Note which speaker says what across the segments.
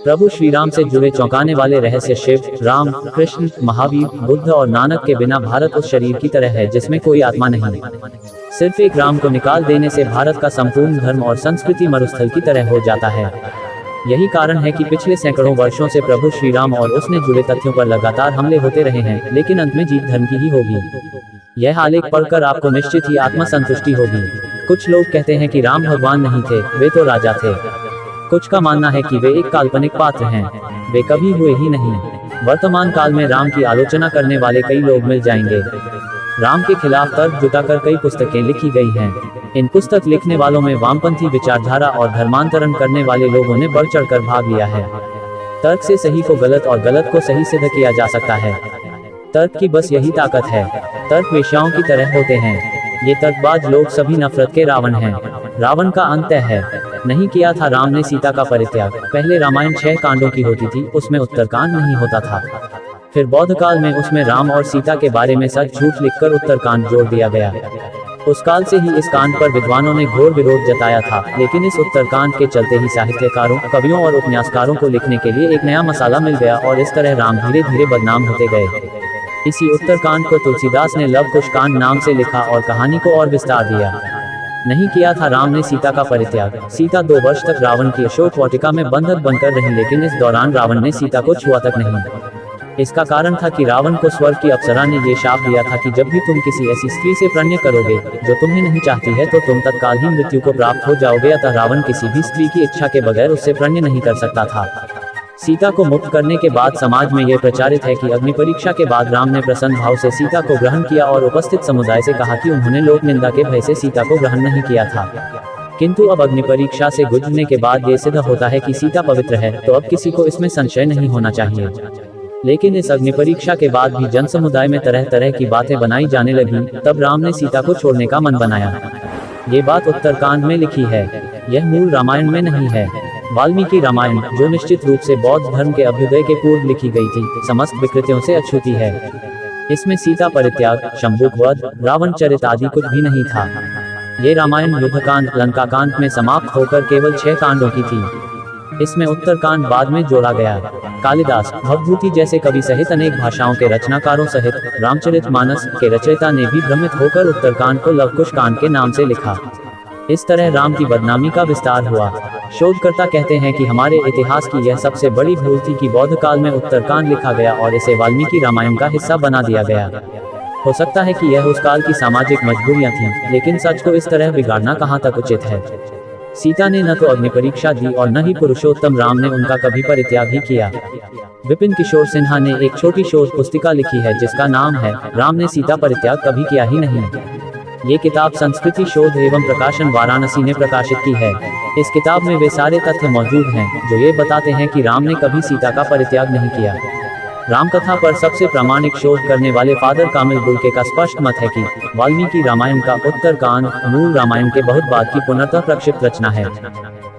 Speaker 1: प्रभु श्री राम से जुड़े चौंकाने वाले रहस्य शिव, राम, कृष्ण, महावीर, बुद्ध और नानक के बिना भारत उस शरीर की तरह है जिसमें कोई आत्मा नहीं। सिर्फ एक राम को निकाल देने से भारत का संपूर्ण धर्म और संस्कृति मरुस्थल की तरह हो जाता है। यही कारण है कि पिछले सैकड़ों वर्षों से प्रभु श्री राम और उसने जुड़े तथ्यों पर लगातार हमले होते रहे हैं, लेकिन अंत में जीत धर्म की ही होगी। यह आलेख पढ़कर आपको निश्चित ही आत्मसंतुष्टि होगी। कुछ लोग कहते हैं कि राम भगवान नहीं थे, वे तो राजा थे। कुछ का मानना है कि वे एक काल्पनिक पात्र हैं, वे कभी हुए ही नहीं। वर्तमान काल में राम की आलोचना करने वाले कई लोग मिल जाएंगे। राम के खिलाफ तर्क जुटाकर कई पुस्तकें लिखी गई हैं। इन पुस्तक लिखने वालों में वामपंथी विचारधारा और धर्मांतरण करने वाले लोगों ने बढ़ चढ़कर भाग लिया है। तर्क से सही को गलत और गलत को सही सिद्ध किया जा सकता है। तर्क की बस यही ताकत है। तर्क वेश्याओं की तरह होते हैं। ये तर्कबाज लोग सभी नफरत के रावण हैं। रावण का अंत है। नहीं किया था राम ने सीता का परित्याग। पहले रामायण 6 कांडों की होती थी, उसमें उत्तरकांड नहीं होता था। फिर बौद्ध काल में उसमें राम और सीता के बारे में सच झूठ लिखकर उत्तरकांड जोड़ दिया गया। उस काल से ही इस कांड पर विद्वानों ने घोर विरोध जताया था, लेकिन इस उत्तरकांड के चलते ही साहित्यकारों, कवियों और उपन्यासकारों को लिखने के लिए एक नया मसाला मिल गया और इस तरह राम धीरे धीरे बदनाम होते गए। इसी उत्तरकांड को तुलसीदास ने लव कुश कांड नाम से लिखा और कहानी को और विस्तार दिया। नहीं किया था राम ने सीता का परित्याग। सीता 2 वर्ष तक रावण की अशोक वाटिका में बंधक बनकर रही, लेकिन इस दौरान रावण ने सीता को छुआ तक नहीं। इसका कारण था कि रावण को स्वर्ग की अप्सरा ने ये शाप दिया था कि जब भी तुम किसी ऐसी स्त्री से प्रणय करोगे जो तुम्हें नहीं चाहती है, तो तुम तत्काल ही मृत्यु को प्राप्त हो जाओगे। अतः रावण किसी भी स्त्री की इच्छा के बगैर उससे प्रणय नहीं कर सकता था। सीता को मुक्त करने के बाद समाज में यह प्रचारित है कि अग्नि परीक्षा के बाद राम ने प्रसन्न भाव से सीता को ग्रहण किया और उपस्थित समुदाय से कहा कि उन्होंने लोक निंदा के भय से सीता को ग्रहण नहीं किया था। किंतु अब अग्नि परीक्षा से गुजरने के बाद ये सिद्ध होता है कि सीता पवित्र है, तो अब किसी को इसमें संशय नहीं होना चाहिए। लेकिन इस अग्नि परीक्षा के बाद भी जन समुदाय में तरह तरह की बातें बनाई जाने लगी। तब राम ने सीता को छोड़ने का मन बनाया। ये बात उत्तरकांड में लिखी है, यह मूल रामायण में नहीं है। वाल्मीकि रामायण, जो निश्चित रूप से बौद्ध धर्म के अभ्युदय के पूर्व लिखी गई थी, समस्त विकृतियों से अछूती है। इसमें सीता परित्याग, शंभुक वध, रावण चरित आदि कुछ भी नहीं था। ये रामायण युद्धकांड, लंकाकांड में समाप्त होकर केवल 6 कांडों की थी। इसमें उत्तरकांड बाद में जोड़ा गया। कालिदास, भवभूति जैसे कवि सहित अनेक भाषाओं के रचनाकारों सहित रामचरितमानस के रचयिता ने भी भ्रमित होकर उत्तरकांड को लवकुश कांड के नाम से लिखा। इस तरह राम की बदनामी का विस्तार हुआ। शोधकर्ता कहते हैं कि हमारे इतिहास की यह सबसे बड़ी भूल थी कि बौद्ध काल में उत्तरकांड लिखा गया और इसे वाल्मीकि रामायण का हिस्सा बना दिया गया। हो सकता है कि यह उस काल की सामाजिक मजबूरियां थीं, लेकिन सच को इस तरह बिगाड़ना कहां तक उचित है। सीता ने न तो अग्नि परीक्षा दी और न ही पुरुषोत्तम राम ने उनका कभी परित्याग ही किया। विपिन किशोर सिन्हा ने एक छोटी शोध पुस्तिका लिखी है जिसका नाम है राम ने सीता परित्याग कभी किया ही नहीं। ये किताब संस्कृति शोध एवं प्रकाशन वाराणसी ने प्रकाशित की है। इस किताब में वे सारे तथ्य मौजूद हैं जो ये बताते हैं कि राम ने कभी सीता का परित्याग नहीं किया। रामकथा पर सबसे प्रामाणिक शोध करने वाले फादर कामिल बुल्के का स्पष्ट मत है कि वाल्मीकि रामायण का उत्तरकांड मूल रामायण के बहुत बाद की पुनर्तः प्रक्षिप्त रचना है।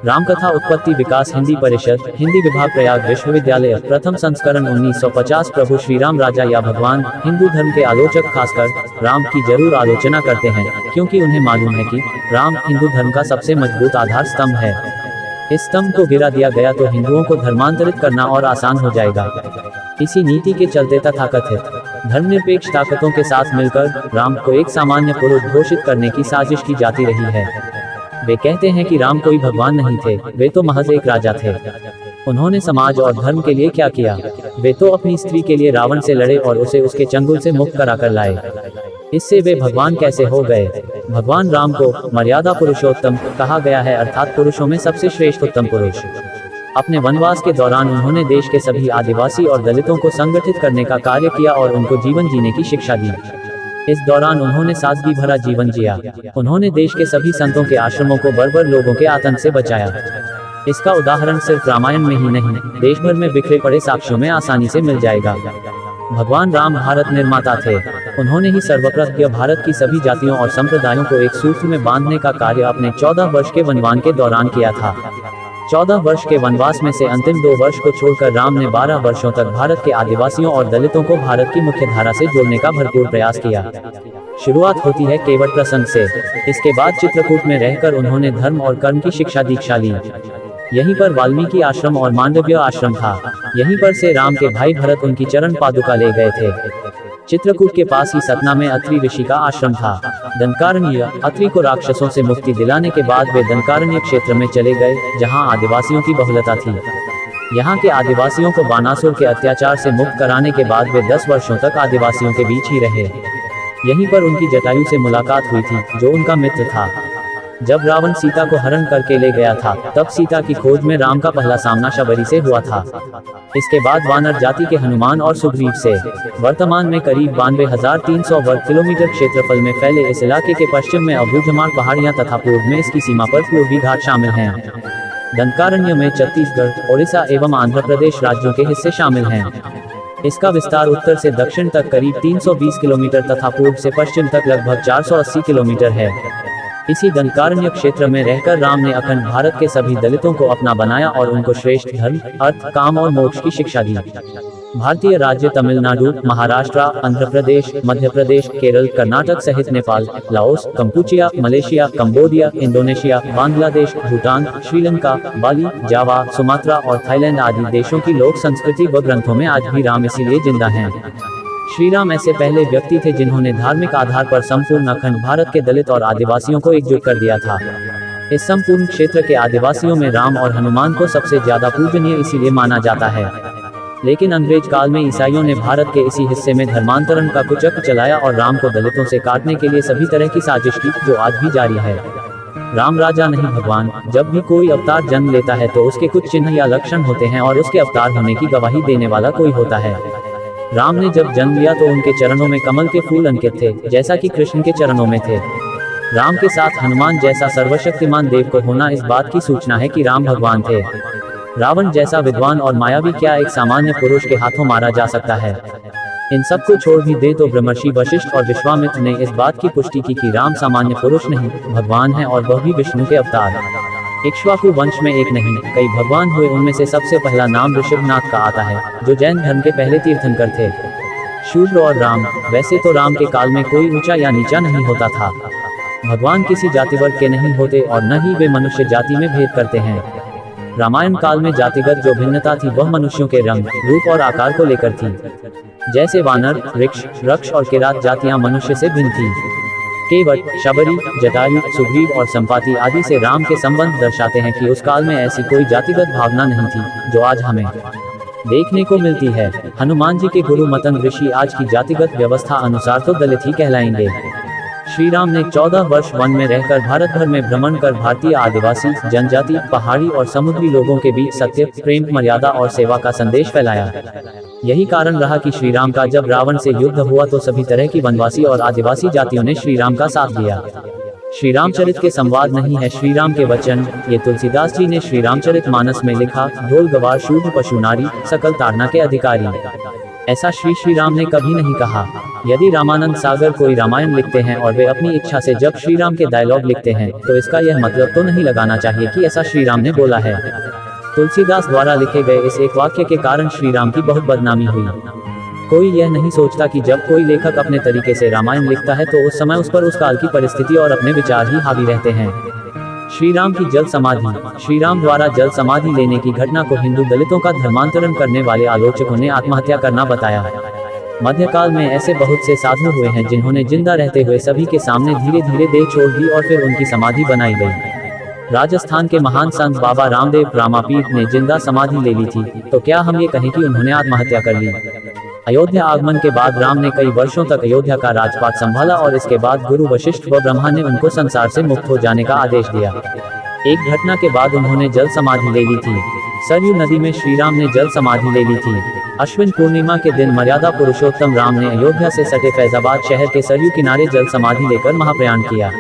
Speaker 1: रामकथा उत्पत्ति विकास हिंदी परिषद, हिंदी विभाग, प्रयाग विश्वविद्यालय, प्रथम संस्करण 1950। प्रभु श्री राम राजा या भगवान। हिंदू धर्म के आलोचक खासकर राम की जरूर आलोचना करते हैं, क्योंकि उन्हें मालूम है कि राम हिंदू धर्म का सबसे मजबूत आधार स्तंभ है। इस स्तंभ को गिरा दिया गया तो हिंदुओं को धर्मांतरित करना और आसान हो जाएगा। इसी नीति के चलते तथाकथित धर्मनिरपेक्ष ताकतों के साथ मिलकर राम को एक सामान्य पुरुष घोषित करने की साजिश की जाती रही है। वे कहते हैं कि राम कोई भगवान नहीं थे, वे तो महज एक राजा थे। उन्होंने समाज और धर्म के लिए क्या किया? वे तो अपनी स्त्री के लिए रावण से लड़े और उसे उसके चंगुल से मुक्त कराकर लाए। इससे वे भगवान कैसे हो गए? भगवान राम को मर्यादा पुरुषोत्तम कहा गया है, अर्थात पुरुषों में सबसे श्रेष्ठ उत्तम पुरुष। अपने वनवास के दौरान उन्होंने देश के सभी आदिवासी और दलितों को संगठित करने का कार्य किया और उनको जीवन जीने की शिक्षा दी। इस दौरान उन्होंने सादगी भरा जीवन जिया। उन्होंने देश के सभी संतों के आश्रमों को बर्बर लोगों के आतंक से बचाया। इसका उदाहरण सिर्फ रामायण में ही नहीं, देश भर में बिखरे पड़े साक्ष्यों में आसानी से मिल जाएगा। भगवान राम भारत निर्माता थे। उन्होंने ही सर्वप्रथम भारत की सभी जातियों और संप्रदायों को एक सूत्र में बांधने का कार्य अपने 14 वर्ष के वनवास के दौरान किया था। 14 वर्ष के वनवास में से अंतिम 2 वर्ष को छोड़कर राम ने 12 वर्षों तक भारत के आदिवासियों और दलितों को भारत की मुख्य धारा से जोड़ने का भरपूर प्रयास किया। शुरुआत होती है केवट प्रसंग से। इसके बाद चित्रकूट में रहकर उन्होंने धर्म और कर्म की शिक्षा दीक्षा ली। यहीं पर वाल्मीकि आश्रम और मांडव्य आश्रम था। यहीं पर से राम के भाई भरत उनकी चरण पादुका ले गए थे। चित्रकूट के पास ही सतना में अत्रि ऋषि का आश्रम था। दंडकारण्य, अत्रि को राक्षसों से मुक्ति दिलाने के बाद वे दंडकारण्य क्षेत्र में चले गए, जहां आदिवासियों की बहुलता थी। यहाँ के आदिवासियों को बानासुर के अत्याचार से मुक्त कराने के बाद वे 10 वर्षों तक आदिवासियों के बीच ही रहे। यहीं पर उनकी जटायु से मुलाकात हुई थी, जो उनका मित्र था। जब रावण सीता को हरण करके ले गया था, तब सीता की खोज में राम का पहला सामना शबरी से हुआ था। इसके बाद वानर जाति के हनुमान और सुग्रीव से। वर्तमान में करीब 92,300 वर्ग किलोमीटर क्षेत्रफल में फैले इस इलाके के पश्चिम में अबूझमाड़ पहाड़ियां तथा पूर्व में इसकी सीमा पर पूर्वी घाट शामिल हैं। दंडकारण्य में छत्तीसगढ़, ओडिशा एवं आंध्र प्रदेश राज्यों के हिस्से शामिल हैं। इसका विस्तार उत्तर से दक्षिण तक करीब 320 किलोमीटर तथा पूर्व से पश्चिम तक लगभग 480 किलोमीटर है। इसी दंडकारण्य क्षेत्र में रहकर राम ने अखंड भारत के सभी दलितों को अपना बनाया और उनको श्रेष्ठ धर्म, अर्थ, काम और मोक्ष की शिक्षा दी। भारतीय राज्य तमिलनाडु, महाराष्ट्र, आंध्र प्रदेश, मध्य प्रदेश, केरल, कर्नाटक सहित Nepal, Laos, Kampuchea, Malaysia, Cambodia, Indonesia, Bangladesh, Bhutan, Sri Lanka, Bali, Java, Sumatra और थाईलैंड आदि देशों की लोक संस्कृति व ग्रंथों में आज भी राम इसीलिए जिंदा हैं। श्री राम ऐसे पहले व्यक्ति थे जिन्होंने धार्मिक आधार पर संपूर्ण अखंड भारत के दलित और आदिवासियों को एकजुट कर दिया था। इस संपूर्ण क्षेत्र के आदिवासियों में राम और हनुमान को सबसे ज्यादा पूजनीय इसीलिए माना जाता है। लेकिन अंग्रेज काल में ईसाइयों ने भारत के इसी हिस्से में धर्मांतरण का कुचक्र चलाया और राम को दलितों से काटने के लिए सभी तरह की साजिश की, जो आज भी जारी है। राम राजा नहीं भगवान। जब भी कोई अवतार जन्म लेता है तो उसके कुछ चिन्ह या लक्षण होते हैं और उसके अवतार होने की गवाही देने वाला कोई होता है। राम ने जब जन्म लिया तो उनके चरणों में कमल के फूल अंकित थे, जैसा कि कृष्ण के चरणों में थे। राम के साथ हनुमान जैसा सर्वशक्तिमान देव को होना इस बात की सूचना है कि राम भगवान थे। रावण जैसा विद्वान और मायावी क्या एक सामान्य पुरुष के हाथों मारा जा सकता है? इन सब को छोड़ भी दे तो ब्रह्मर्षि वशिष्ठ और विश्वामित्र ने इस बात की पुष्टि की कि राम सामान्य पुरुष नहीं, भगवान है और वह भी विष्णु के अवतार। इक्ष्वाकु वंश में एक नहीं, कई भगवान हुए। उनमें से सबसे पहला नाम ऋषभनाथ का आता है, जो जैन धर्म के पहले तीर्थंकर थे। शूद्र और राम। वैसे तो राम के काल में कोई ऊंचा या नीचा नहीं होता था। भगवान किसी जाति वर्ग के नहीं होते और न ही वे मनुष्य जाति में भेद करते हैं। रामायण काल में जातिगत जो भिन्नता थी वह मनुष्यों के रंग, रूप और आकार को लेकर थी। जैसे वानर, वृक्ष, रक्ष और किरात जातियां मनुष्य से भिन्न थी। केवट, शबरी, जटायु, सुग्रीव और संपाति आदि से राम के संबंध दर्शाते हैं कि उस काल में ऐसी कोई जातिगत भावना नहीं थी, जो आज हमें देखने को मिलती है। हनुमान जी के गुरु मतंग ऋषि आज की जातिगत व्यवस्था अनुसार तो दलित ही कहलाएंगे। श्री राम ने 14 वर्ष वन में रहकर भारत भर में भ्रमण कर भारतीय आदिवासी, जनजाति, पहाड़ी और समुद्री लोगों के बीच सत्य, प्रेम, मर्यादा और सेवा का संदेश फैलाया। यही कारण रहा कि श्री राम का जब रावण से युद्ध हुआ तो सभी तरह की वनवासी और आदिवासी जातियों ने श्री राम का साथ दिया। श्री रामचरित के संवाद नहीं है श्री राम के वचन, ये तुलसीदास जी ने श्री रामचरित मानस में लिखा। ढोल गवार शूद्र पशु नारी, सकल ताड़ना के अधिकारी। ऐसा श्री राम ने कभी नहीं कहा। यदि रामानंद सागर कोई रामायण लिखते हैं और वे अपनी इच्छा से जब श्री राम के डायलॉग लिखते हैं, तो इसका यह मतलब तो नहीं लगाना चाहिए कि ऐसा श्री राम ने बोला है। तुलसीदास द्वारा लिखे गए इस एक वाक्य के कारण श्री राम की बहुत बदनामी हुई। कोई यह नहीं सोचता कि जब कोई लेखक अपने तरीके से रामायण लिखता है तो उस समय उस पर उस काल की परिस्थिति और अपने विचार ही हावी रहते हैं। श्री राम की जल समाधि। श्री राम द्वारा जल समाधि लेने की घटना को हिंदू दलितों का धर्मांतरण करने वाले आलोचकों ने आत्महत्या करना बताया। मध्यकाल में ऐसे बहुत से साधु हुए हैं जिन्होंने जिंदा रहते हुए सभी के सामने धीरे धीरे देह छोड़ दी और फिर उनकी समाधि बनाई गई। राजस्थान के महान संत बाबा रामदेव रामापीठ ने जिंदा समाधि ले ली थी, तो क्या हम ये कहें कि उन्होंने आत्महत्या कर ली? अयोध्या आगमन के बाद राम ने कई वर्षों तक अयोध्या का राजपाट संभाला और इसके बाद गुरु वशिष्ठ व ब्रह्मा ने उनको संसार से मुक्त हो जाने का आदेश दिया। एक घटना के बाद उन्होंने जल समाधि ले ली थी। सरयू नदी में श्री राम ने जल समाधि ले ली थी। अश्विन पूर्णिमा के दिन मर्यादा पुरुषोत्तम राम ने अयोध्या से सटे फैजाबाद शहर के सरयू किनारे जल समाधि लेकर महाप्रयाण किया।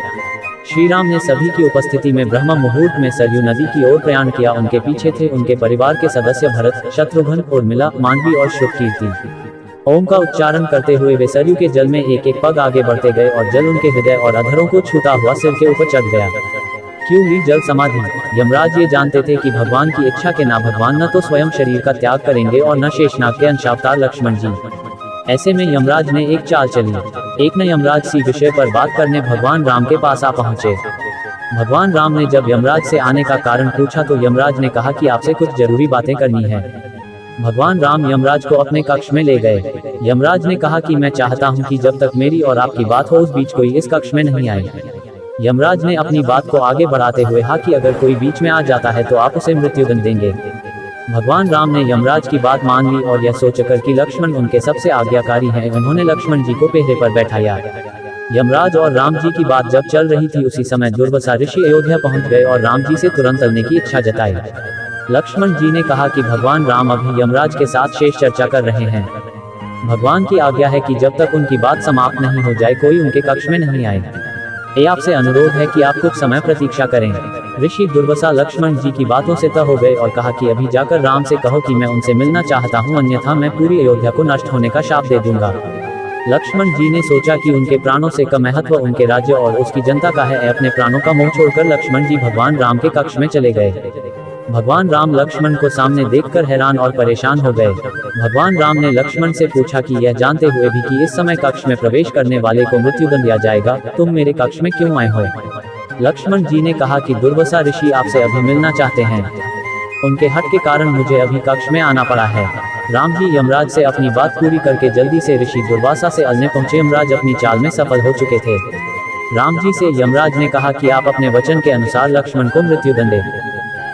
Speaker 1: श्री राम ने सभी की उपस्थिति में ब्रह्म मुहूर्त में सरयू नदी की ओर प्रयाण किया। उनके पीछे थे उनके परिवार के सदस्य भरत, शत्रुघ्न, उर्मिला, मांडवी और श्रुतकीर्ति। ओम का उच्चारण करते हुए वे सरयू के जल में एक एक पग आगे बढ़ते गए और जल उनके हृदय और अधरों को छूता हुआ सिर के ऊपर चढ़ गया। क्यों ली जल समाधि? यमराज ये जानते थे कि भगवान की इच्छा के ना भगवान न तो स्वयं शरीर का त्याग करेंगे और न शेषनाग के अंशावतार लक्ष्मण जी। ऐसे में यमराज ने एक चाल चली। एक न यमराज सी विषय पर बात करने भगवान राम के पास आ पहुंचे। भगवान राम ने जब यमराज से आने का कारण पूछा तो यमराज ने कहा कि आपसे कुछ जरूरी बातें करनी है। भगवान राम यमराज को अपने कक्ष में ले गए। यमराज ने कहा कि मैं चाहता हूं कि जब तक मेरी और आपकी बात हो उस बीच कोई इस कक्ष में नहीं आए। यमराज ने अपनी बात को आगे बढ़ाते हुए कहा कि अगर कोई बीच में आ जाता है तो आप उसे मृत्युदंड देंगे। भगवान राम ने यमराज की बात मान ली और यह सोचकर कि लक्ष्मण उनके सबसे आज्ञाकारी हैं, उन्होंने लक्ष्मण जी को पहरे पर बैठाया। यमराज और राम जी की बात जब चल रही थी उसी समय दुर्वासा ऋषि अयोध्या पहुंच गए और राम जी से तुरंत चलने की इच्छा जताई। लक्ष्मण जी ने कहा कि भगवान राम अभी यमराज के साथ शेष चर्चा कर रहे हैं। भगवान की आज्ञा है कि जब तक उनकी बात समाप्त नहीं हो जाए कोई उनके कक्ष में नहीं आए। ये आपसे अनुरोध है कि आप कुछ समय प्रतीक्षा करें। ऋषि दुर्वासा लक्ष्मण जी की बातों से तह हो गए और कहा कि अभी जाकर राम से कहो कि मैं उनसे मिलना चाहता हूं, अन्यथा मैं पूरी अयोध्या को नष्ट होने का शाप दे दूंगा। लक्ष्मण जी ने सोचा कि उनके प्राणों से कम महत्व उनके राज्य और उसकी जनता का है। अपने प्राणों का मोह छोड़कर लक्ष्मण जी भगवान राम के कक्ष में चले गए। भगवान राम लक्ष्मण को सामने देखकर हैरान और परेशान हो गए। भगवान राम ने लक्ष्मण से पूछा कि यह जानते हुए भी कि इस समय कक्ष में प्रवेश करने वाले को मृत्युदंड दिया जाएगा, तुम मेरे कक्ष में क्यों आए हो? लक्ष्मण जी ने कहा कि दुर्वासा ऋषि आपसे अभी मिलना चाहते हैं, उनके हट के कारण मुझे अभी कक्ष में आना पड़ा है। राम जी यमराज से अपनी बात पूरी करके जल्दी से ऋषि दुर्वासा से अलने पहुंचे। यमराज अपनी चाल में सफल हो चुके थे। राम जी से यमराज ने कहा कि आप अपने वचन के अनुसार लक्ष्मण को मृत्युदंड दें।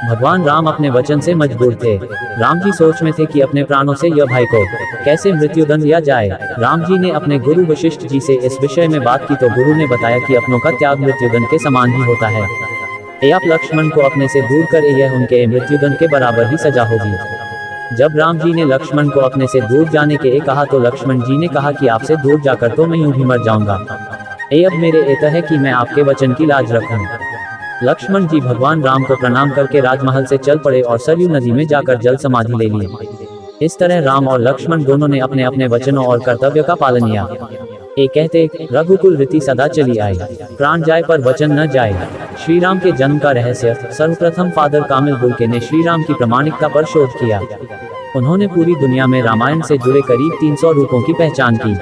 Speaker 1: भगवान राम अपने वचन से मजबूर थे। राम जी सोच में थे कि अपने प्राणों से यह भाई को कैसे मृत्युदंड दिया जाए। राम जी ने अपने गुरु वशिष्ठ जी से इस विषय में बात की तो गुरु ने बताया कि अपनों का त्याग मृत्युदंड के समान ही होता है। आप लक्ष्मण को अपने से दूर करें, यह उनके मृत्युदंड के बराबर ही सजा होगी। जब राम जी ने लक्ष्मण को अपने से दूर जाने के कहा तो लक्ष्मण जी ने कहा कि आपसे दूर जाकर तो मैं यूं भी मर जाऊंगा। अब मेरे एत है कि मैं आपके वचन की लाज रखूं। लक्ष्मण जी भगवान राम को प्रणाम करके राजमहल से चल पड़े और सरयू नदी में जाकर जल समाधि ले ली। इस तरह राम और लक्ष्मण दोनों ने अपने अपने वचनों और कर्तव्य का पालन किया। कहते रघुकुल रीति सदा चली आई, प्राण जाए पर वचन न जाए। श्री राम के जन्म का रहस्य सर्वप्रथम फादर कामिल बुल्के ने श्री राम की प्रामाणिकता पर शोध किया। उन्होंने पूरी दुनिया में रामायण से जुड़े करीब 300 रूपों की पहचान की।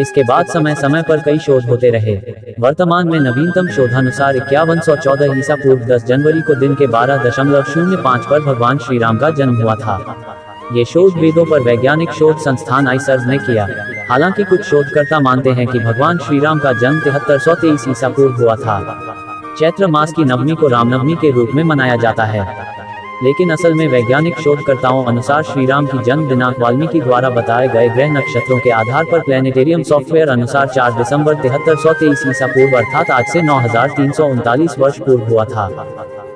Speaker 1: इसके बाद समय समय पर कई शोध होते रहे। वर्तमान में नवीनतम शोधानुसार 5114 ईसा पूर्व 10 जनवरी को दिन के 12.05 पर भगवान श्री राम का जन्म हुआ था। ये शोध वेदों पर वैज्ञानिक शोध संस्थान आईसर्ज ने किया। हालांकि कुछ शोधकर्ता मानते हैं कि भगवान श्री राम का जन्म 7323 ईसा पूर्व हुआ था। चैत्र मास की नवमी को रामनवमी के रूप में मनाया जाता है, लेकिन असल में वैज्ञानिक शोधकर्ताओं अनुसार श्री राम की जन्म दिनांक वाल्मीकि द्वारा बताए गए ग्रह नक्षत्रों के आधार पर प्लेनेटेरियम सॉफ्टवेयर अनुसार 4 दिसंबर 7323 ईसा पूर्व अर्थात आज से 9339 वर्ष पूर्व हुआ था।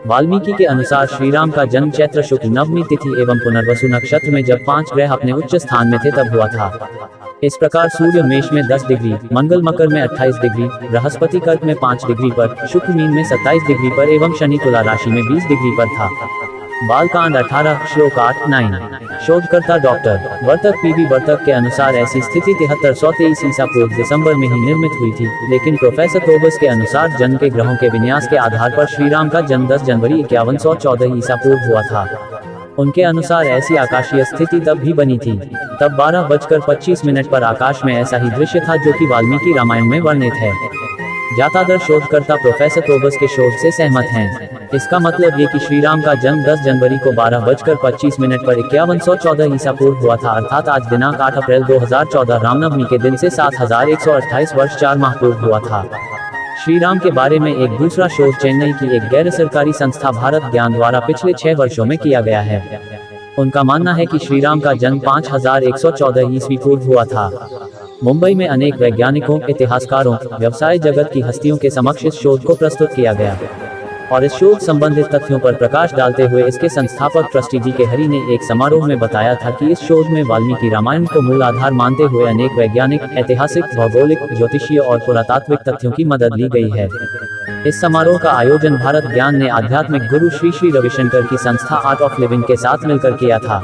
Speaker 1: वाल्मीकि के अनुसार श्री राम का जन्म चैत्र शुक्ल नवमी तिथि एवं पुनर्वसु नक्षत्र में जब 5 ग्रह अपने उच्च स्थान में थे तब हुआ था। इस प्रकार सूर्य मेष में 10 डिग्री, मंगल मकर में 28 डिग्री, बृहस्पति कर्क में 5 डिग्री पर, शुक्र मीन में 27 डिग्री पर एवं शनि तुला राशि में 20 डिग्री पर था। बालकांड 18 श्लोक 8-9। शोधकर्ता डॉक्टर वर्तक पीवी वर्तक के अनुसार ऐसी स्थिति 7323 ईसा पूर्व दिसंबर में ही निर्मित हुई थी, लेकिन प्रोफेसर तोबस के अनुसार जन्म के ग्रहों के विन्यास के आधार पर श्री राम का जन्म 10 जनवरी 5114 ईसा पूर्व हुआ था। उनके अनुसार ऐसी आकाशीय स्थिति तब भी बनी थी। तब 12:25 पर आकाश में ऐसा ही दृश्य था जो कि वाल्मीकि रामायण में वर्णित है। ज्यादातर शोधकर्ता प्रोफेसर तोबस के शोध से सहमत हैं। इसका मतलब ये कि श्री राम का जन्म 10 जनवरी को 12:25 पर 5114 ईसा पूर्व हुआ था, अर्थात आज दिनांक 8 अप्रैल 2014 रामनवमी के दिन से 7128 वर्ष 4 माह पूर्व हुआ था। श्री राम के बारे में एक दूसरा शोध चेन्नई की एक गैर सरकारी संस्था भारत ज्ञान द्वारा पिछले 6 वर्षों में किया गया है। उनका मानना है कि श्री राम का जन्म 5114 ईस्वी पूर्व हुआ था। मुंबई में अनेक वैज्ञानिकों, इतिहासकारों, व्यवसाय जगत की हस्तियों के समक्ष इस शोध को प्रस्तुत किया गया और इस शोध संबंधित तथ्यों पर प्रकाश डालते हुए इसके संस्थापक ट्रस्टी जी के हरि ने एक समारोह में बताया था कि इस शोध में वाल्मीकि रामायण को मूल आधार मानते हुए अनेक वैज्ञानिक, ऐतिहासिक, भौगोलिक, ज्योतिषीय और पुरातात्विक तथ्यों की मदद ली गई है। इस समारोह का आयोजन भारत ज्ञान ने आध्यात्मिक गुरु श्री श्री रविशंकर की संस्था आर्ट ऑफ लिविंग के साथ मिलकर किया था।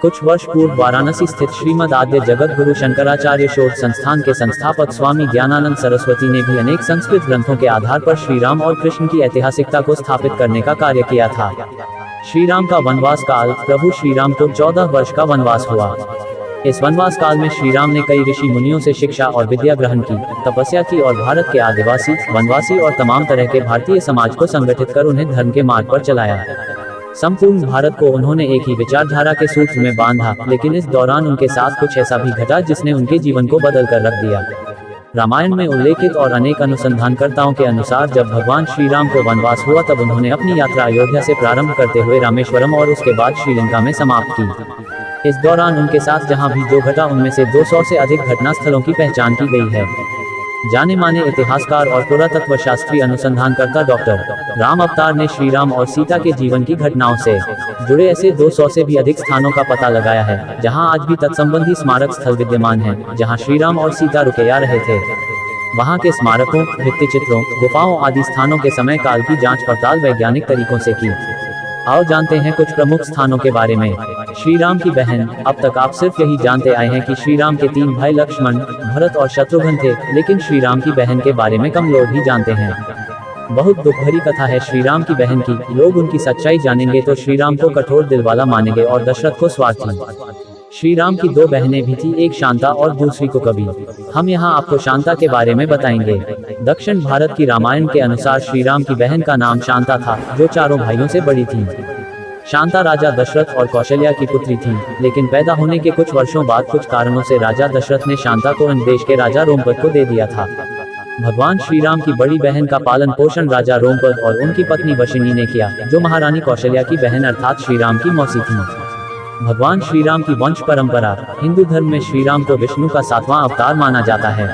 Speaker 1: कुछ वर्ष पूर्व वाराणसी स्थित श्रीमद आद्य जगत गुरु शंकराचार्य शोध संस्थान के संस्थापक स्वामी ज्ञानानंद सरस्वती ने भी अनेक संस्कृत ग्रंथों के आधार पर श्री राम और कृष्ण की ऐतिहासिकता को स्थापित करने का कार्य किया था। श्री राम का वनवास काल प्रभु श्री राम को 14 वर्ष का वनवास हुआ। इस वनवास काल में श्री राम ने कई ऋषि मुनियों से शिक्षा और विद्या ग्रहण की, तपस्या की और भारत के आदिवासी, वनवासी और तमाम तरह के भारतीय समाज को संगठित कर उन्हें धर्म के मार्ग पर चलाया। संपूर्ण भारत को उन्होंने एक ही विचारधारा के सूत्र में बांधा, लेकिन इस दौरान उनके साथ कुछ ऐसा भी घटा जिसने उनके जीवन को बदल कर रख दिया। रामायण में उल्लेखित और अनेक अनुसंधानकर्ताओं के अनुसार जब भगवान श्री राम को वनवास हुआ तब उन्होंने अपनी यात्रा अयोध्या से प्रारंभ करते हुए रामेश्वरम और उसके बाद श्रीलंका में समाप्त की। इस दौरान उनके साथ जहां भी जो घटा उनमें से 200 से अधिक घटना स्थलों की पहचान की गई है। जाने माने इतिहासकार और पुरातत्व शास्त्री अनुसंधानकर्ता डॉक्टर राम अवतार ने श्री राम और सीता के जीवन की घटनाओं से जुड़े ऐसे 200 से भी अधिक स्थानों का पता लगाया है, जहां आज भी तत्संबंधी स्मारक स्थल विद्यमान हैं, जहां श्री राम और सीता रुके या रहे थे। वहां के स्मारकों, भित्तिचित्रों, गुफाओं आदि स्थानों के समय काल की जांच पड़ताल वैज्ञानिक तरीकों से की। आओ जानते हैं कुछ प्रमुख स्थानों के बारे में। श्री राम की बहन। अब तक आप सिर्फ यही जानते आए हैं कि श्री राम के 3 भाई लक्ष्मण, भरत और शत्रुघ्न थे, लेकिन श्री राम की बहन के बारे में कम लोग ही जानते हैं। बहुत दुख भरी कथा है श्री राम की बहन की। लोग उनकी सच्चाई जानेंगे तो श्री राम को कठोर दिल वाला मानेंगे और दशरथ को स्वार्थी। श्री राम की 2 बहनें भी थी, एक शांता और दूसरी को कवि। हम यहाँ आपको शांता के बारे में बताएंगे। दक्षिण भारत की रामायण के अनुसार श्री राम की बहन का नाम शांता था, जो 4 भाइयों से बड़ी थी। शांता राजा दशरथ और कौशल्या की पुत्री थी, लेकिन पैदा होने के कुछ वर्षों बाद कुछ कारणों से राजा दशरथ ने शांता को अन्य देश के राजा रोमपद को दे दिया था। भगवान श्री राम की बड़ी बहन का पालन पोषण राजा रोमपद और उनकी पत्नी वशिनी ने किया, जो महारानी कौशल्या की बहन अर्थात श्री राम की मौसी थी। भगवान श्री राम की वंश परंपरा। हिंदू धर्म में श्री राम को विष्णु का 7वां अवतार माना जाता है।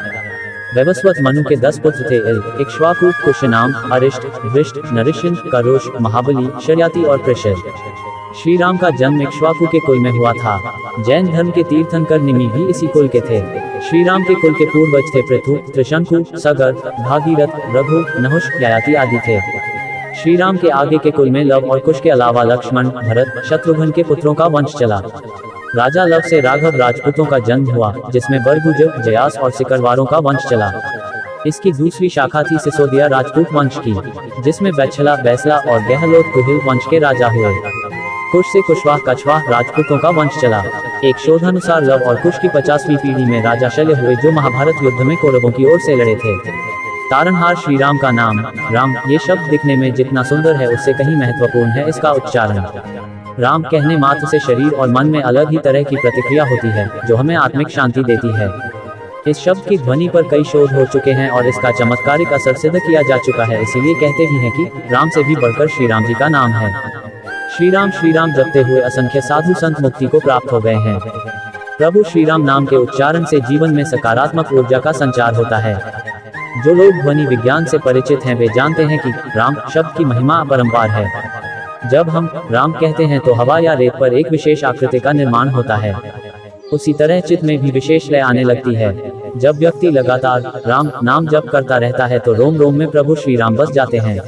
Speaker 1: वैवस्वत मनु के 10 पुत्र थे, इक्ष्वाकु, कुशनाम, अरिष्ट, वृष्ट, नरिश्चिंद, करोश, महाबली, शर्याति और पृषद। श्री राम का जन्म इक्ष्वाकु के कुल में हुआ था। जैन धर्म के तीर्थंकर निमि भी इसी कुल के थे। श्री राम के कुल के पूर्वज थे पृथु, त्रिशंकु, सगर, भागीरथ, रघु, नहुष, ययाति आदि थे। श्री राम के आगे के कुल में लव और कुश के अलावा लक्ष्मण, भरत, शत्रुघ्न के पुत्रों का वंश चला। राजा लव से राघव राजपूतों का जन्म हुआ, जिसमें बरगुज, जयास और सिकरवारों का वंश चला। इसकी दूसरी शाखा थी सिसोदिया राजपूत वंश की, जिसमें बैछला, बैसला और गहलोत कुहिल वंश के राजा हुए। कुश से कुशवाह, कछवाह राजपूतों का वंश चला। एक शोधानुसार लव और कुश की 50वीं पीढ़ी में राजा शल्य हुए, जो महाभारत युद्ध में कौरवों की ओर से लड़े थे। तारनहार श्री राम का नाम राम, ये शब्द दिखने में जितना सुंदर है उससे कहीं महत्वपूर्ण है इसका उच्चारण। राम कहने मात्र से शरीर और मन में अलग ही तरह की प्रतिक्रिया होती है, जो हमें आत्मिक शांति देती है। इस शब्द की ध्वनि पर कई शोध हो चुके हैं और इसका चमत्कारिक असर सिद्ध किया जा चुका है, इसीलिए कहते भी हैं कि राम से भी बढ़कर श्री राम जी का नाम है। श्री राम जपते हुए असंख्य साधु संत मुक्ति को प्राप्त हो गए हैं। प्रभु श्री राम नाम के उच्चारण से जीवन में सकारात्मक ऊर्जा का संचार होता है। जो लोग ध्वनि विज्ञान से परिचित हैं वे जानते हैं कि राम शब्द की महिमा अपरंपार है। जब हम राम कहते हैं तो हवा या रेत पर एक विशेष आकृति का निर्माण होता है। उसी तरह चित्त में भी विशेष लय आने लगती है। जब व्यक्ति लगातार राम नाम जप करता रहता है तो रोम रोम में प्रभु श्री राम बस जाते हैं।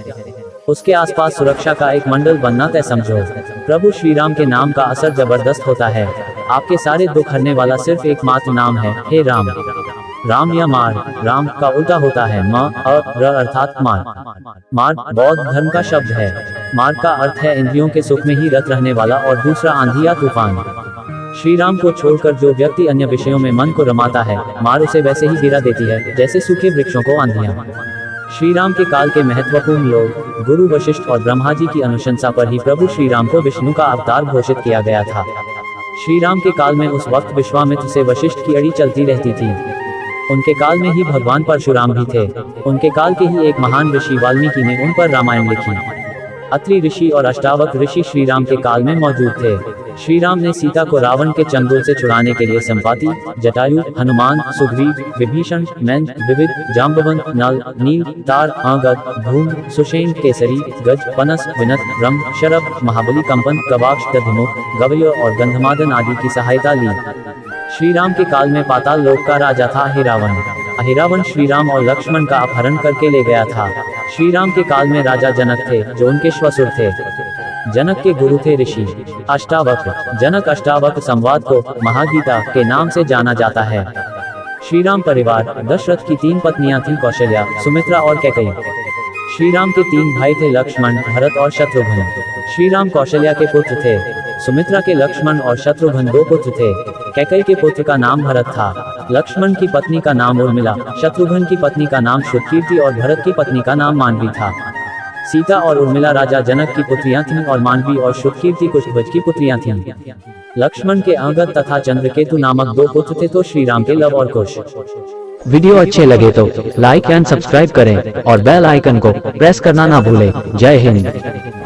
Speaker 1: उसके आसपास सुरक्षा का एक मंडल बनना तय समझो। प्रभु श्री राम के नाम का असर जबरदस्त होता है। आपके सारे दुख हरने वाला सिर्फ एकमात्र नाम है, हे राम। राम या मार, राम का उल्टा होता है म र अर्थात मार। मार बौद्ध धर्म का शब्द है। मार का अर्थ है इंद्रियों के सुख में ही रत रहने वाला और दूसरा आंधी या तूफान। श्री राम को छोड़कर जो व्यक्ति अन्य विषयों में मन को रमाता है, मार उसे वैसे ही गिरा देती है जैसे सूखे वृक्षों को आंधियां। श्री राम के काल के महत्वपूर्ण लोग गुरु वशिष्ठ और ब्रह्मा जी की अनुशंसा पर ही प्रभु श्री राम को विष्णु का अवतार घोषित किया गया था। श्री राम के काल में उस वक्त विश्वामित्र से वशिष्ठ की अड़ी चलती रहती थी। उनके काल में ही भगवान परशुराम भी थे। उनके काल के ही एक महान ऋषि वाल्मीकि ने उन पर रामायण लिखी। अत्रि ऋषि और अष्टावक्र ऋषि श्री राम के काल में मौजूद थे। श्री राम ने सीता को रावण के चंगुल से छुड़ाने के लिए संपाति, जटायु, हनुमान, सुग्रीव, विभीषण, मैन, विविध, जाम्बवंत, नल, नील, तार, अंगद, धूम, सुषेण, केसरी, गज, पनस, विनत, रम, शरभ, महाबली, कंपन, गवाक्ष, दधिमुख, गवय और गंधमादन आदि की सहायता ली। श्री राम के काल में पाताल लोक का राजा था अहिरावण। अहिरावण श्री राम और लक्ष्मण का अपहरण करके ले गया था। श्री राम के काल में राजा जनक थे, जो उनके श्वशुर थे। जनक के गुरु थे ऋषि अष्टावक्र। जनक अष्टावक्र संवाद को महागीता के नाम से जाना जाता है। श्री राम परिवार। दशरथ की 3 पत्नियां थीं, कौशल्या, सुमित्रा और कैकेयी। श्री राम के 3 भाई थे, लक्ष्मण, भरत और शत्रुघ्न। श्री राम कौशल्या के पुत्र थे। सुमित्रा के लक्ष्मण और शत्रुघ्न 2 पुत्र थे। कैकेयी के पुत्र का नाम भरत था। लक्ष्मण की पत्नी का नाम उर्मिला, शत्रुघ्न की पत्नी का नाम श्रुतकीर्ति और भरत की पत्नी का नाम मांडवी था। सीता और उर्मिला राजा जनक की पुत्रियां थीं और मांडवी और श्रुतकीर्ति कुशध्वज की पुत्रियां थीं। लक्ष्मण के अंगद तथा चंद्रकेतु नामक 2 पुत्र थे तो श्री राम के लव और कुश।
Speaker 2: वीडियो अच्छे लगे तो लाइक एंड सब्सक्राइब करें और बेल आइकन को प्रेस करना ना भूलें। जय हिंद।